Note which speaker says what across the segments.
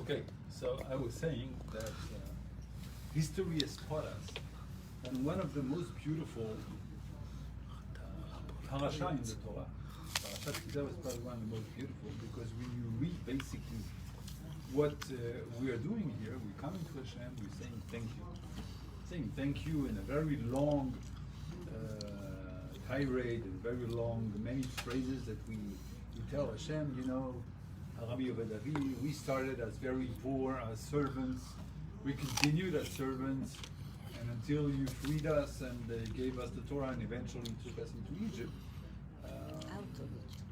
Speaker 1: Okay, so I was saying that history has taught us that one of the most beautiful parasha in the Torah, Parashat Kitah was probably one of the most beautiful, because when you read basically what we are doing here, we're coming to Hashem, we're saying thank you. Saying thank you in a very long tirade, and very long, many phrases that we tell Hashem, you know, Rabbi BarChichat, we started as very poor, as servants, we continued as servants, and until you freed us and gave us the Torah and eventually took us into Egypt,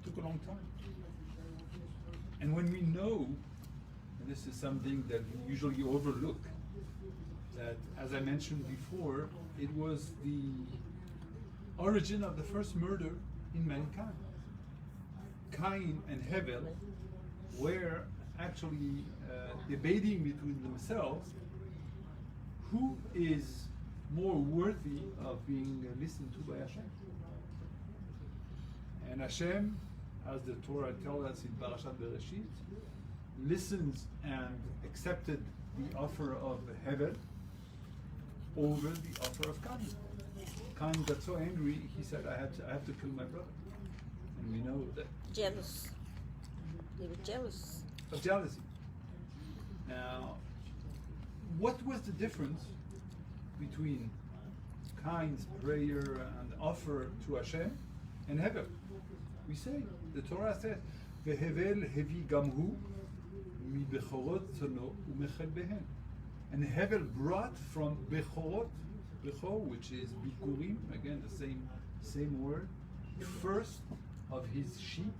Speaker 1: took a long time. And when we know, and this is something that we usually overlook, that, as I mentioned before, it was the origin of the first murder in mankind. Cain and Hevel were actually debating between themselves who is more worthy of being listened to by Hashem. And Hashem, as the Torah tells us in Parashat BarChichat, listens and accepted the offer of Hevel over the offer of Cain. Cain got so angry, he said, I have to kill my brother. And we know that.
Speaker 2: Jealous. They were jealous.
Speaker 1: Of jealousy. Now, what was the difference between Cain's prayer and offer to Hashem and Hevel? We say, the Torah says, "Vehevel hevi gamhu mi bechorot zono umechel behen." And Hevel brought from bechorot, bechor, which is bikurim, again the same word, first of his sheep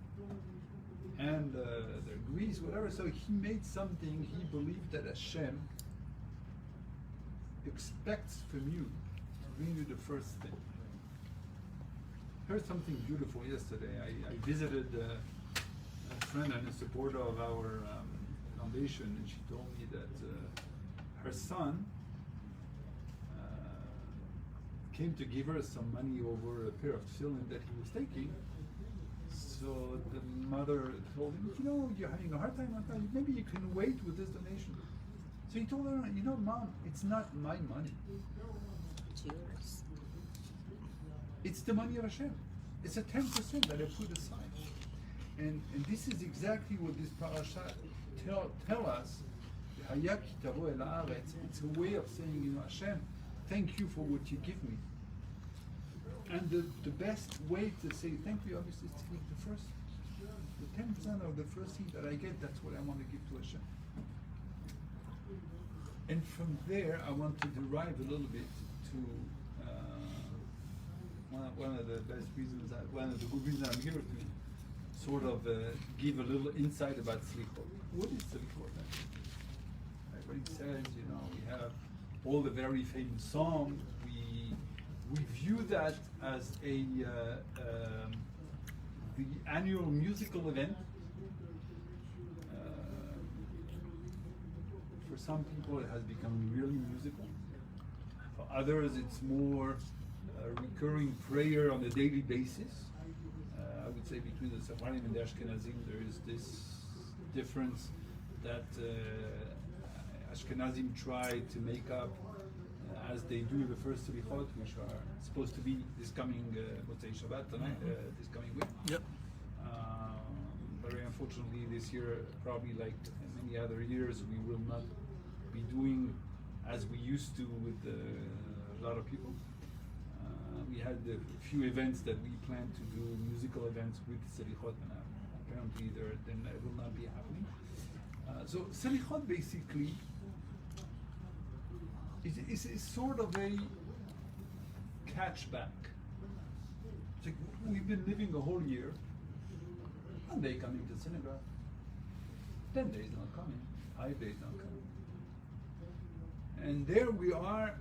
Speaker 1: and their grease, whatever. So he made something. He believed that Hashem expects from you to bring you the first thing. I heard something beautiful yesterday. I visited a friend and a supporter of our foundation, and she told me that her son came to give her some money over a pair of tefillin that he was taking. So the mother told him, you know, you're having a hard time, maybe you can wait with this donation. So he told her, you know, Mom, it's not my money.
Speaker 2: It's yours.
Speaker 1: It's the money of Hashem. It's a 10% that I put aside. And this is exactly what this parasha tell us. It's a way of saying, you know, Hashem, thank you for what you give me. And the best way to say thank you, obviously, is to give the 10% of the first thing that I get. That's what I want to give to Hashem. And from there, I want to derive a little bit to one of the best reasons, one of the good reasons I'm here to sort of give a little insight about slichot. What is slichot? Everybody says, you know, we have all the very famous songs. We view that as the annual musical event. For some people, it has become really musical. For others, it's more recurring prayer on a daily basis. I would say between the Sephardim and the Ashkenazim, there is this difference that Ashkenazim try to make up as they do the first slichot, which are supposed to be this coming Motzei Shabbat tonight, this coming week.
Speaker 3: Yep.
Speaker 1: Very unfortunately, this year, probably like many other years, we will not be doing as we used to with a lot of people. We had a few events that we planned to do, musical events with slichot, and apparently it will not be happening. So slichot basically is sort of a catchback. It's like we've been living a whole year. One day coming to synagogue, 10 days not coming, 5 days not coming. And there we are,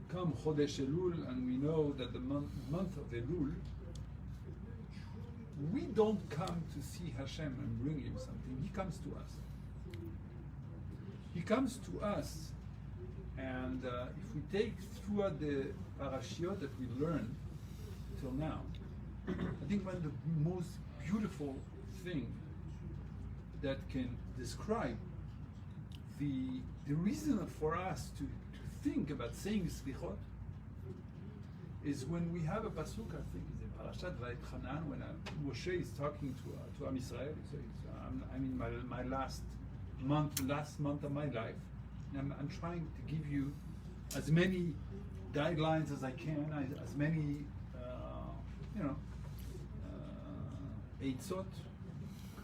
Speaker 1: come Chodesh Elul, and we know that the month of Elul, we don't come to see Hashem and bring him something. He comes to us. He comes to us, and if we take throughout the parashiot that we learned till now, I think one of the most beautiful thing that can describe the reason for us to think about saying slichot is when we have a pasuk, I think it's in Parashat Vayetchanan, when Moshe is talking to Am Yisrael. He says, I'm in my last month of my life, and I'm trying to give you as many guidelines as I can, as many eitzot,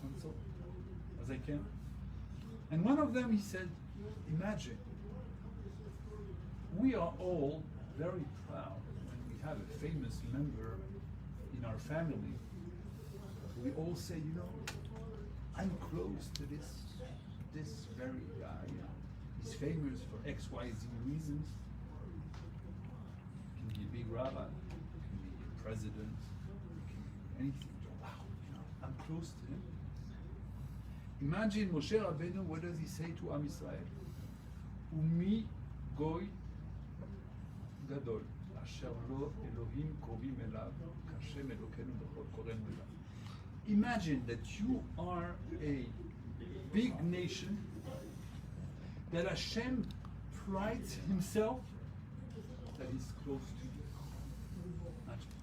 Speaker 1: counsel, as I can. And one of them, he said, imagine, we are all very proud when we have a famous member in our family. We all say, I'm close to this very guy. He's famous for X, Y, Z reasons. He can be a big rabbi, he can be a president, he can be anything. Wow, I'm close to him. Imagine Moshe Rabbeinu, what does he say to Am Yisrael? Umi goy gadol, asher lo Elohim kovim elav, kashem Elokenu b'chol korenu elav. Imagine that you are a big nation, that Hashem prides himself that he's close to you. Imagine.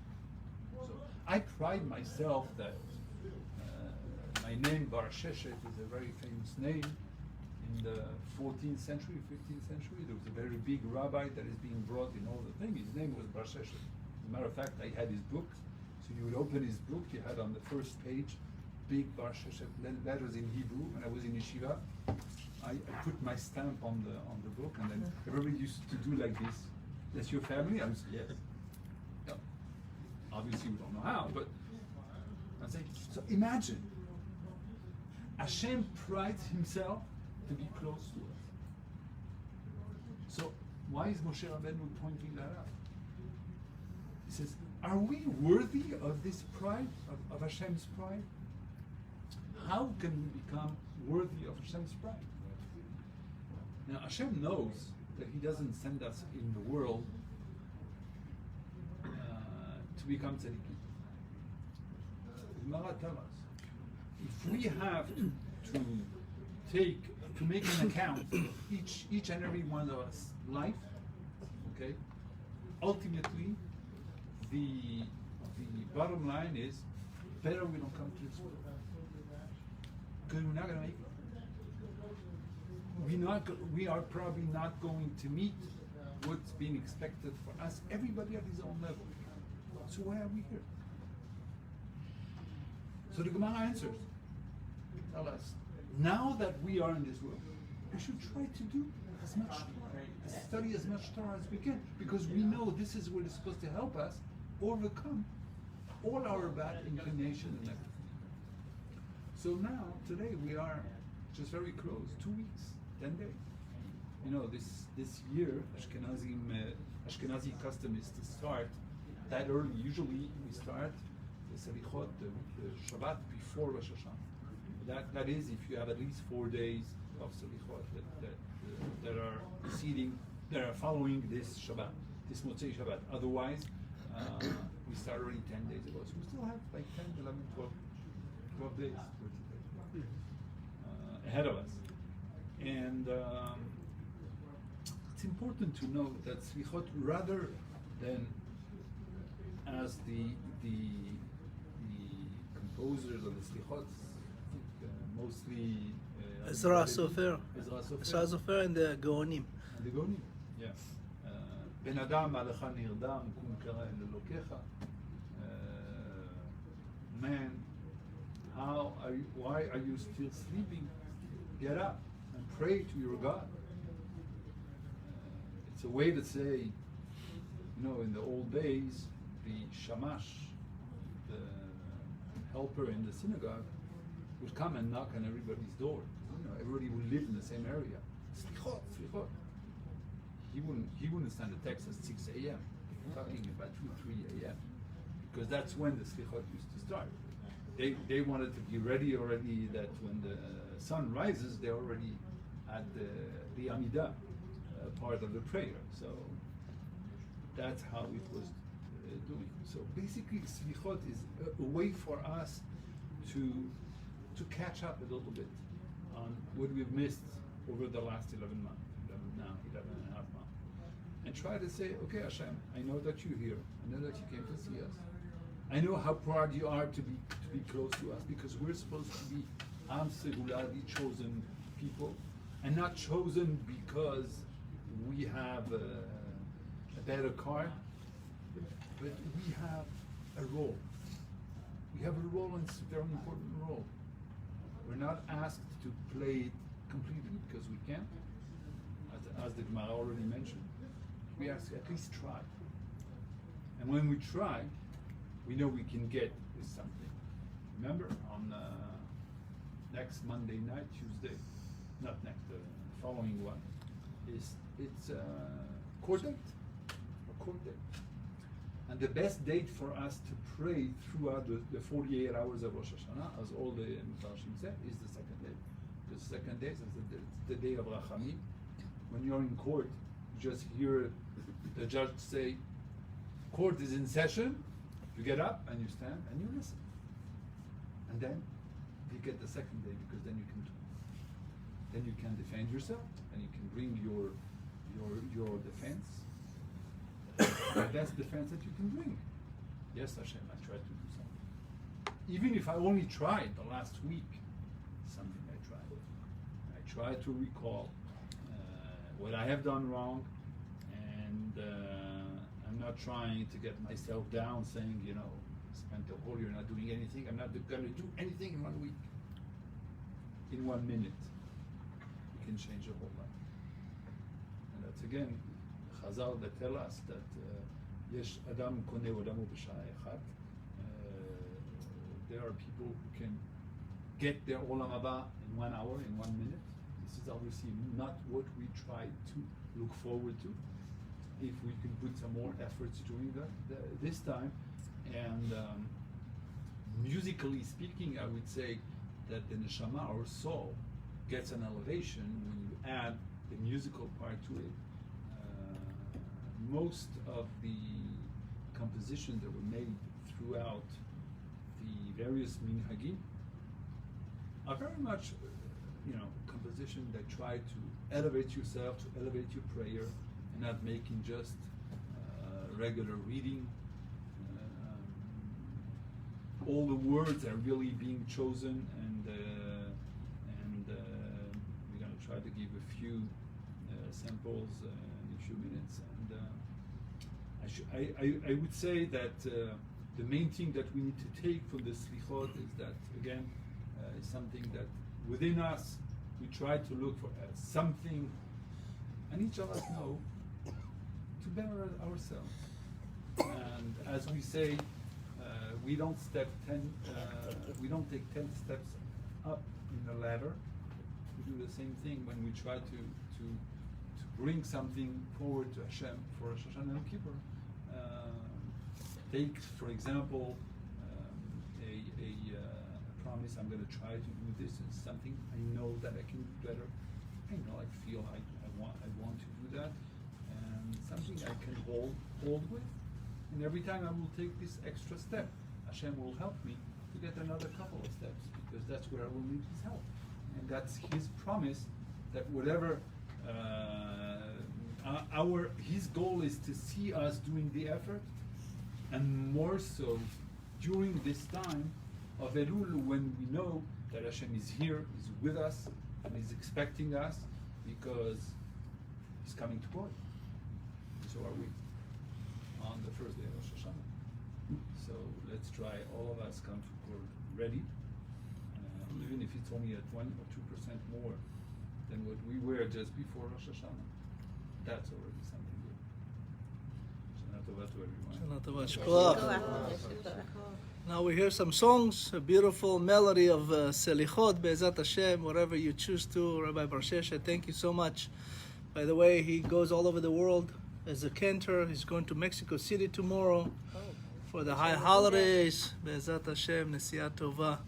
Speaker 1: So I pride myself that my name, BarChichat, is a very famous name. In the 14th century, 15th century, there was a very big rabbi that is being brought in all the things. His name was BarChichat. As a matter of fact, I had his book. So you would open his book, you had on the first page, big BarChichat letters in Hebrew. When I was in yeshiva, I put my stamp on the book, and then everybody used to do like this. That's your family? I was, yes. Yeah. Obviously, we don't know how, but I say, so imagine, Hashem prides himself to be close to us. So why is Moshe Rabbeinu pointing that out? He says, are we worthy of this pride, of Hashem's pride? How can we become worthy of Hashem's pride? Now Hashem knows that He doesn't send us in the world to become tzaddikim. The Gemara tells us, if we have to make an account each and every one of us life, okay, ultimately the bottom line is better we don't come to this world, because we're not going to make it. We are probably not going to meet what's being expected for us, everybody at his own level. So why are we here? So the Gemara answers, tell us, now that we are in this world, we should try to do as much Torah, study as much Torah as we can, because we know this is what is supposed to help us overcome all our bad inclinations and everything. So now, today, we are just very close, 2 weeks, 10 days. This year, Ashkenazi custom is to start that early. Usually, we start the Selichot, the Shabbat before Rosh Hashanah. That is, if you have at least 4 days of Selichot that are preceding, that are following this Shabbat, this Motzei Shabbat. Otherwise, we start already 10 days ago. So we still have like 10, 11, 12 days ahead of us. And it's important to note that Slichot, rather than as the composers of the Slichot, mostly
Speaker 3: Ezra Sofer and the Gaonim.
Speaker 1: The Gaonim, yeah. Ben Adam Alecha Nirdam Kum Kara Elokecha. Man, why are you still sleeping? Get up and pray to your God. It's a way to say, in the old days, the shamash, the helper in the synagogue, would come and knock on everybody's door. Everybody would live in the same area. Slichot, slichot. He wouldn't send a text at 6 a.m. talking about 2, 3 a.m. because that's when the slichot used to start. They wanted to be ready already, that when the sun rises, they're already at the Amidah, part of the prayer. So that's how it was doing. So basically, slichot is a way for us to to catch up a little bit on what we've missed over the last 11 months, 11 and a half months. And try to say, okay, Hashem, I know that you're here. I know that you came to see us. I know how proud you are to be close to us, because we're supposed to be Am Segula, the chosen people, and not chosen because we have a better car, but we have a role. We have a role, and it's a very important role. We're not asked to play it completely because we can, as the Gemara already mentioned. We ask at least try. And when we try, we know we can get this something. Remember, on next Monday night, Tuesday, not next, the following one, it's court date, a court date. And the best date for us to pray throughout the 48 hours of Rosh Hashanah, as all the Mepharshim said, is the second day. The second day is the day of Rachamim. When you're in court, you just hear the judge say, court is in session. You get up and you stand and you listen. And then you get the second day, because then you can defend yourself, and you can bring your defense, the best defense that you can bring. Yes, Hashem, I tried to do something. Even if I only tried the last week, something I tried. I tried to recall what I have done wrong, and I'm not trying to get myself down saying, spent the whole year not doing anything. I'm not going to do anything in 1 week. In 1 minute, you can change a whole life. And that's again, Chazal that tell us that Yesh Adam Koneh Odamo B'Sha'ah Echad. There are people who can get their Olam Haba in 1 hour, in 1 minute. This is obviously not what we try to look forward to. If we can put some more efforts during this time, and musically speaking, I would say that the neshama, or soul, gets an elevation when you add the musical part to it. Most of the compositions that were made throughout the various minhagim are very much, composition that try to elevate yourself, to elevate your prayer, and not making just regular reading. All the words are really being chosen, and we're going to try to give a few samples in a few minutes. And I would say that the main thing that we need to take from the slichot is that, again, is something that within us we try to look for something, and each of us know to better ourselves. And as we say, we don't take 10 steps up in the ladder. We do the same thing when we try to bring something forward to Hashem for Rosh Hashanah and Kippur. Take, for example, a promise. I'm going to try to do this. It's something I know that I can do better. I know, I feel I want to do that, and something I can hold with. And every time I will take this extra step, Hashem will help me to get another couple of steps, because that's where I will need His help. And that's His promise, that whatever His goal is to see us doing the effort, and more so during this time of Elul, when we know that Hashem is here, is with us, and is expecting us, because He's coming to court. So are we on the first day of Rosh Hashanah. So let's try, all of us come to court ready, even if it's only at 1 or 2% more than what we were just before Rosh Hashanah. That's already something good. Shana Tova to everyone.
Speaker 3: Shana Tova, Shkoach. Now we hear some songs, a beautiful melody of Selichot, Be'ezat Hashem, whatever you choose to. Rabbi BarChichat, thank you so much. By the way, he goes all over the world as a cantor. He's going to Mexico City tomorrow for the high holidays. Be'ezat Hashem, Nesiat Tova.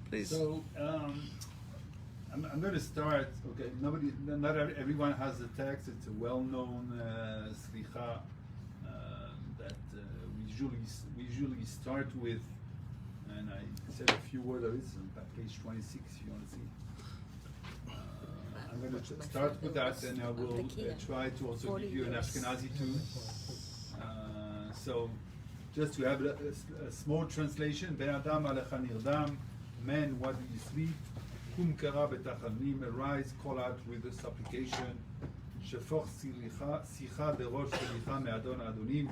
Speaker 3: Please.
Speaker 1: So, I'm going to start. Okay, not everyone has the text. It's a well-known slicha that we usually start with, and I said a few words of it, on page 26 if you want to see. I'm going to start with that, and I will try to also give you an Ashkenazi too. So, just to have a small translation, Ben Adam alecha nirdam, man, why do you sleep? Kum kara betachaniim, arise, call out with a supplication. Shefoch sicha derosh shelicha me'adon adonim.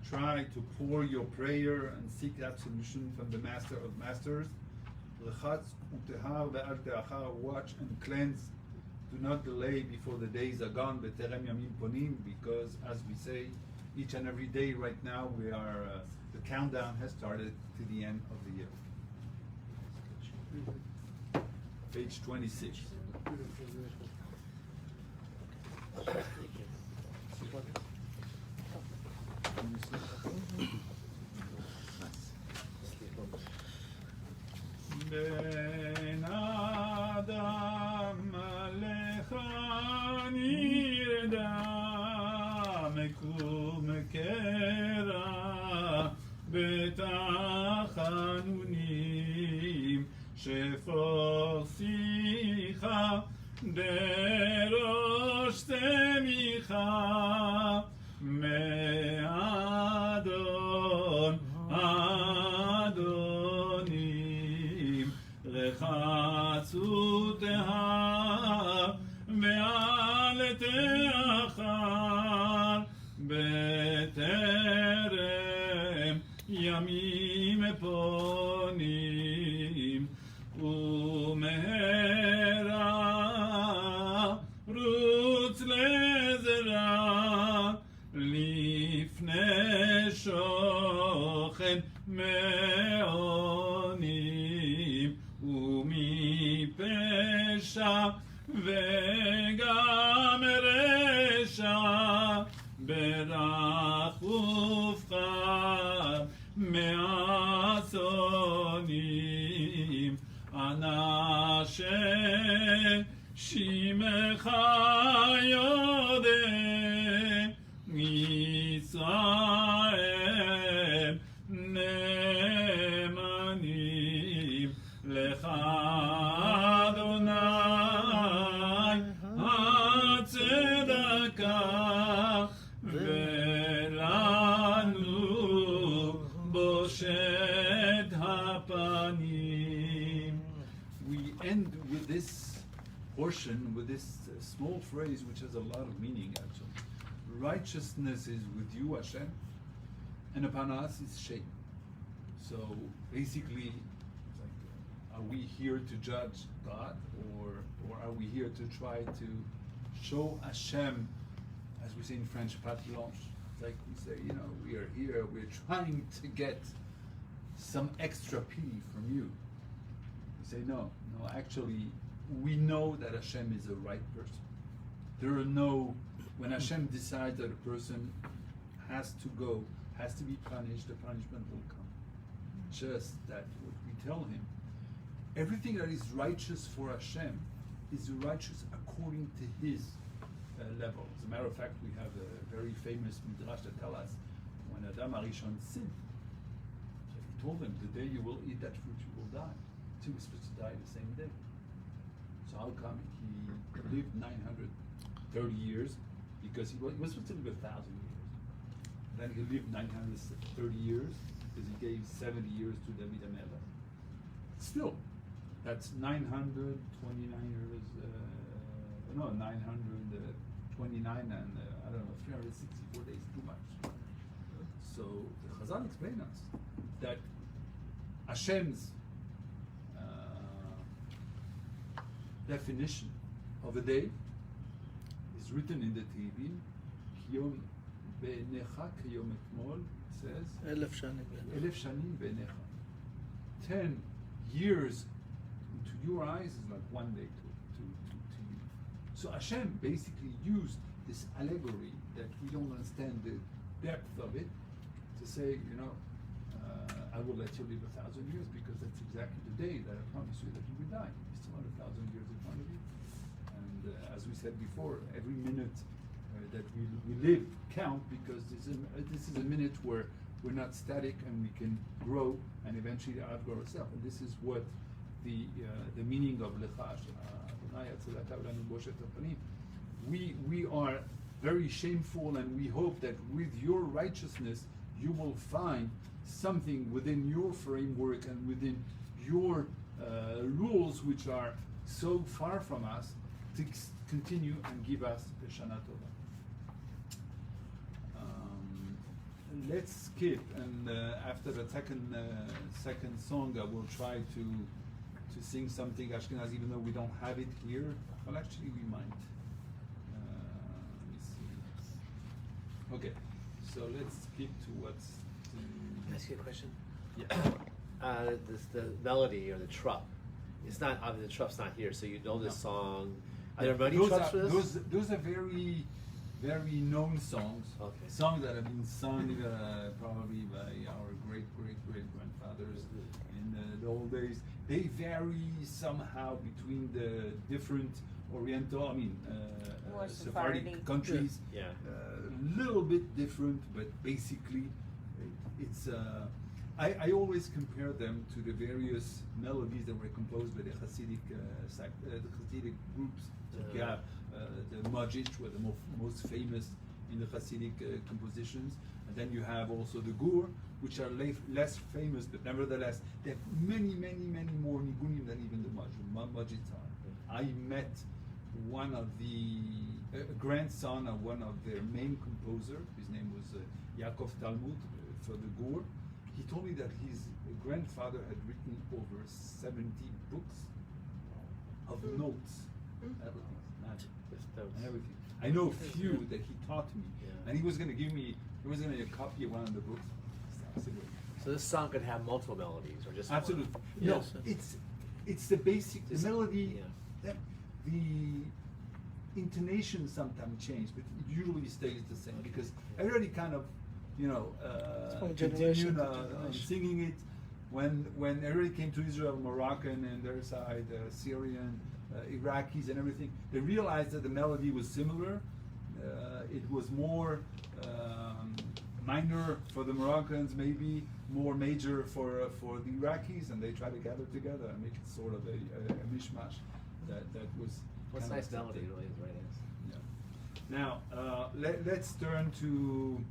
Speaker 1: Try to pour your prayer and seek absolution from the Master of Masters. Rechatz utehar ve'al te'achar, watch and cleanse. Do not delay before the days are gone. Beterem yamim ponim, because as we say, each and every day right now, we are the countdown has started to the end of the year. Page 26. Ben Adam alecha nirdam, kum kera betachanunim, shefor sicha derosh semicha me'adon adonim, rechatzu tehar ve'al te'achar, beterem yamim ponim, umehera rutz lezera, lifnei shochen me'onim, umipesha vegam resha, berach ufchar me'asonim, anashe shimecha yodeh, Yisrael nemanim, lecha Adonai hatzedakah, velanu boshet hapanim. We end with this portion, with this small phrase, which has a lot of meaning actually. Righteousness is with you, Hashem, and upon us is shame. So basically, are we here to judge God, or are we here to try to show Hashem, as we say in French, patte blanche? It's like we say, we are here, we're trying to get some extra pity from you. We say, no, actually, we know that Hashem is a right person. There are when Hashem decides that a person has to go, has to be punished, the punishment will come. Just that what we tell him, everything that is righteous for Hashem is righteous according to his level. As a matter of fact, we have a very famous midrash that tells us when Adam HaRishon sinned, so he told him, the day you will eat that fruit, you will die. So he was supposed to die the same day. So how come he lived 930 years? Because he was supposed to live 1,000 years. Then he lived 930 years because he gave 70 years to David HaMelech. Still, that's 929 years, 929 and I don't know, 364 days, too much. So the Chazal explain us that Hashem's definition of a day is written in the Tehillim. Kiyom be'necha kiyom etmol, says
Speaker 3: Elef shanim
Speaker 1: be'necha. 10 years to your eyes is like one day to you. So Hashem basically used this allegory that we don't understand the depth of it to say, I will let you live 1,000 years because that's exactly the day that I promise you that you will die. You still have 1,000 years in front of you. And as we said before, every minute that we live count, because this is a minute where we're not static, and we can grow and eventually outgrow ourselves. And this is what the meaning of Lecha Adonai Atzelata Olanu Boshet Hapanim. We are very shameful, and we hope that with your righteousness you will find something within your framework and within your rules, which are so far from us, to continue and give us the Shana Tova. Let's skip, and after the second song, I will try to sing something Ashkenaz, even though we don't have it here. Well, actually, we might. Let me see. Okay, so let's skip to what's.
Speaker 4: Can I ask you a question?
Speaker 1: Yeah.
Speaker 4: The melody or the trup. It's not obviously the trup's not here, so you know this song. Are there many trups for this?
Speaker 1: Those are very, very known songs.
Speaker 4: Okay.
Speaker 1: Songs that have been sung probably by our great grandfathers in the old days. They vary somehow between the different Oriental,
Speaker 2: More
Speaker 1: Sephardic
Speaker 2: Sephardic.
Speaker 1: countries.
Speaker 4: Yeah.
Speaker 1: A little bit different, but basically, it's. I always compare them to the various melodies that were composed by the Hasidic groups. So you have the Majid, were the most famous in the Hasidic compositions, and then you have also the Gur, which are less famous, but nevertheless they have many more nigunim than even the Majids are. I met one of the grandson of one of their main composer. His name was Yaakov Talmud for the Gur. He told me that his grandfather had written over 70 books of notes, everything, magic, and everything. I know a few that he taught me, and he was going to give me a copy of one of the books.
Speaker 4: So this song could have multiple melodies, or just
Speaker 1: Absolutely.
Speaker 4: one?
Speaker 1: No, it's the basic, the melody, that the intonation sometimes change, but it usually stays the same, because everybody kind of, continued singing it. When everybody came to Israel, Moroccan and their side, Syrian, Iraqis and everything, they realized that the melody was similar. It was more minor for the Moroccans, maybe more major for the Iraqis, and they try to gather together and make it sort of a mishmash that was.
Speaker 4: What's nice melody really is, right?
Speaker 1: Yeah. Now let's turn to.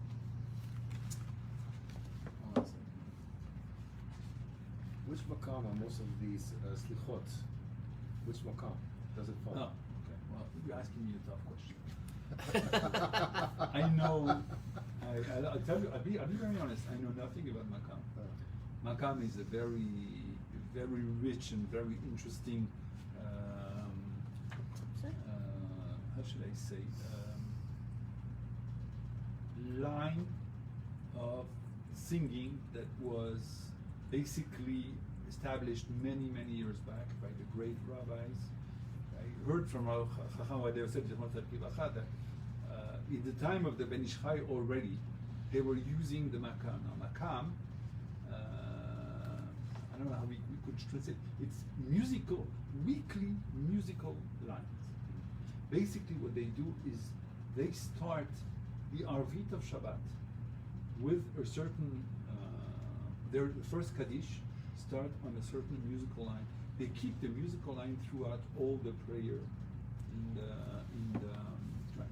Speaker 5: Which makam are most of these slichot? Which makam does it fall?
Speaker 1: Oh, okay. Well, you're asking me a tough question. I know. I'll tell you. I'll be very honest. I know nothing about makam. Makam is a very, very rich and very interesting. How should I say? Line of singing that was basically established many years back by the great rabbis. I heard from Rav Chacham Yosef that in the time of the Ben Ish Chai already, they were using the makam. Now makam, I don't know how we could translate. It's weekly musical lines. Basically, what they do is they start the Arvit of Shabbat with a certain. Their first Kaddish start on a certain musical line. They keep the musical line throughout all the prayer. Right.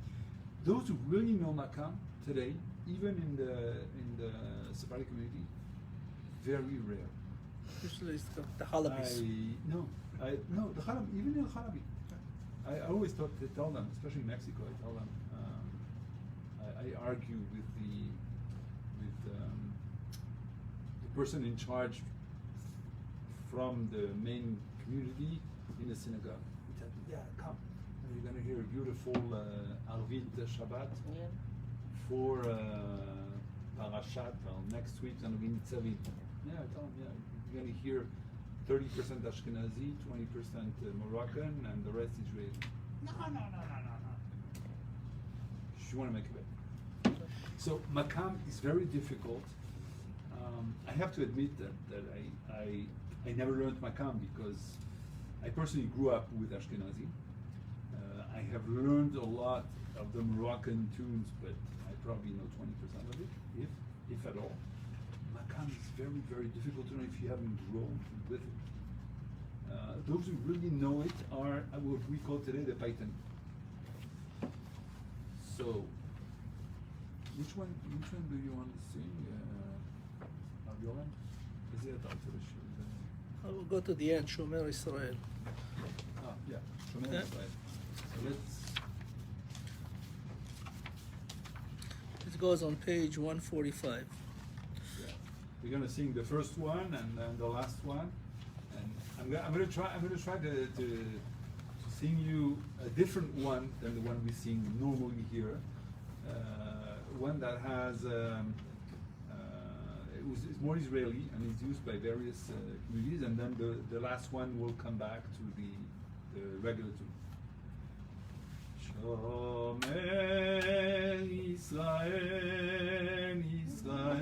Speaker 1: Those who really know makam today, even in the Sephardic community, very rare.
Speaker 3: Usually it's the halabis.
Speaker 1: No, the halab, even in halabi. I always tell them, especially in Mexico, I tell them, I argue with the person in charge from the main community in the synagogue. He said, "Yeah, come. You're going to hear a beautiful Arvit Shabbat for Parashat next week on Nitzavim." Yeah, I tell him, you're going to hear 30% Ashkenazi, 20% Moroccan, and the rest Israeli. No. You want to make a bet. So makam is very difficult. I have to admit that I never learned makam because I personally grew up with Ashkenazi. I have learned a lot of the Moroccan tunes, but I probably know 20% of it, if at all. makam is very, very difficult to know if you haven't grown with it. Those who really know it are what we call today the Paitan. So, which one do you want to sing? Aviolan? Is it
Speaker 3: I will go to the end, Shomer Israel.
Speaker 1: yeah, Shomer
Speaker 3: Yeah.
Speaker 1: Israel. So let's.
Speaker 3: It goes on page 145.
Speaker 1: Yeah. We're gonna sing the first one and then the last one, and I'm gonna try to sing you a different one than the one we sing normally here. One that has it's more Israeli and is used by various communities, and then the last one will come back to the regular tune. Shomer Israel, Israel,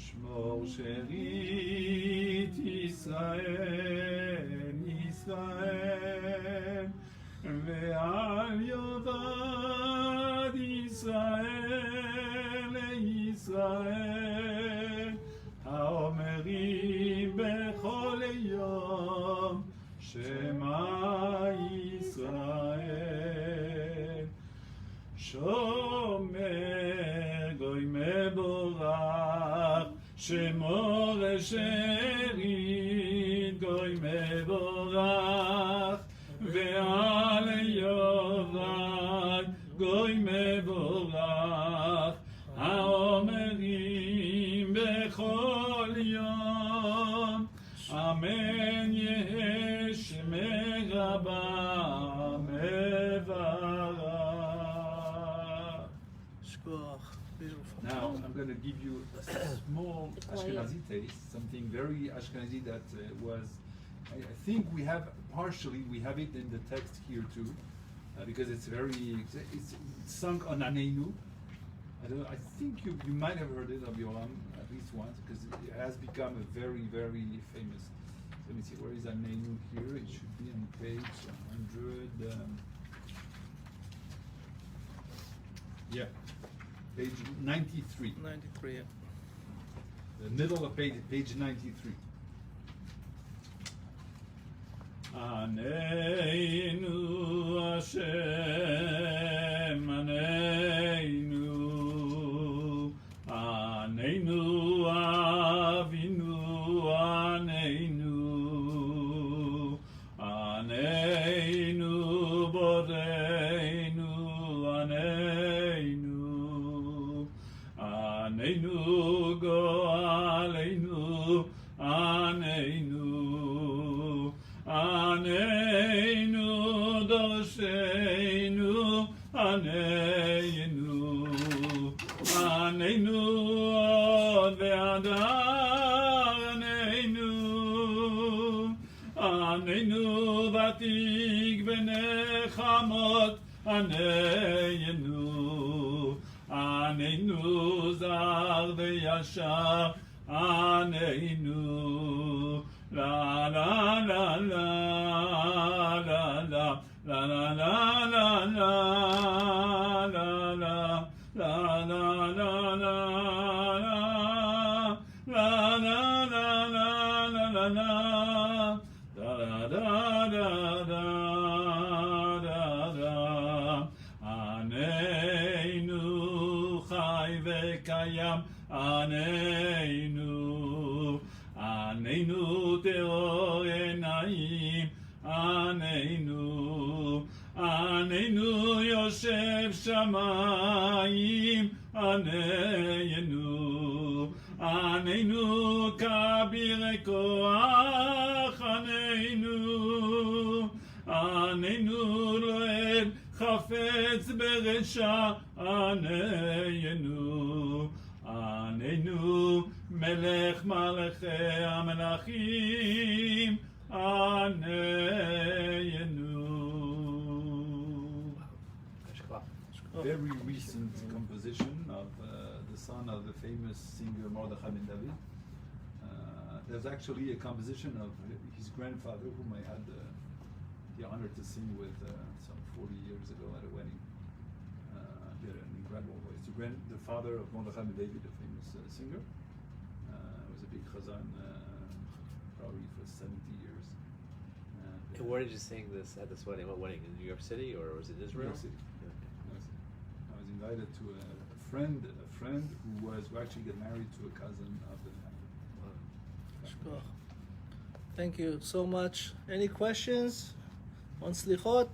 Speaker 1: Shmor Sherit Israel, Israel, Ve'al Yovad Israel, Israel, Haomerim Bechol Yom, Shema Israel, Shomer Goy Meborach, Shemo Sherit Goy Meborach, Ve'al Yovad Goy Meborach, Haomerim Bechol Yom, Amen Yehi Shemei Rabba Mevarach.
Speaker 3: Shkoach. Beautiful.
Speaker 1: Now I'm going to give you a small Ashkenazi taste, something very Ashkenazi that was. I think we have it in the text here too, because it's sung on Aneinu. I think you might have heard it of Yoram at least once, because it has become a very, very famous. Let me see, where is Aneinu here? It should be on page 100. Yeah, page 93.
Speaker 3: 93, yeah.
Speaker 1: The middle of page 93. Aneinu Hashem, Aneinu, Aneinu Avinu, Aneinu, Aneinu Boreinu, Aneinu, Aneinu Goaleinu, Aneinu, Aneinu Dosheinu, Aneinu, Aneinu Ve'adar, Aneinu, Aneinu Vatik V'nechamot, Aneinu, Aneinu Zar Ve'yashar, Aneinu, la la la la la la la la la la la la la la la la Aneinu chai v'kayam, Aneinu, Aneinu teor enayim, Aneinu, Aneinu yoshev shamayim, Aneinu, Aneinu kabir koach, Aneinu, Aneinu loed chafetz beresha, Aneinu, Aneinu melech malechei amelachim, Aneinu. Very recent composition of the son of the famous singer Mordechai ben David. There's actually a composition of his grandfather, whom I had the honor to sing with some 40 years ago at a wedding. He had an incredible voice. The father of Mordechai ben David, the famous famous singer. Was a big chazan, probably for 70 years.
Speaker 4: And where did you sing this at this wedding? What wedding? In New York City or was it Israel?
Speaker 1: New York City. I was invited to a friend who actually got married to a cousin of the family.
Speaker 4: Wow.
Speaker 3: Thank you so much. Any questions on Slichot?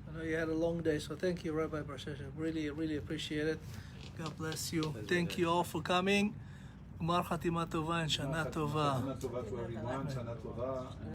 Speaker 3: I know you had a long day, so thank you, Rabbi BarChichat. Really, really appreciate it. God bless you. Thank you all for coming. Gmar Chatima Tova and Shana Tova.
Speaker 1: Shana Tova to everyone. Shana Tova.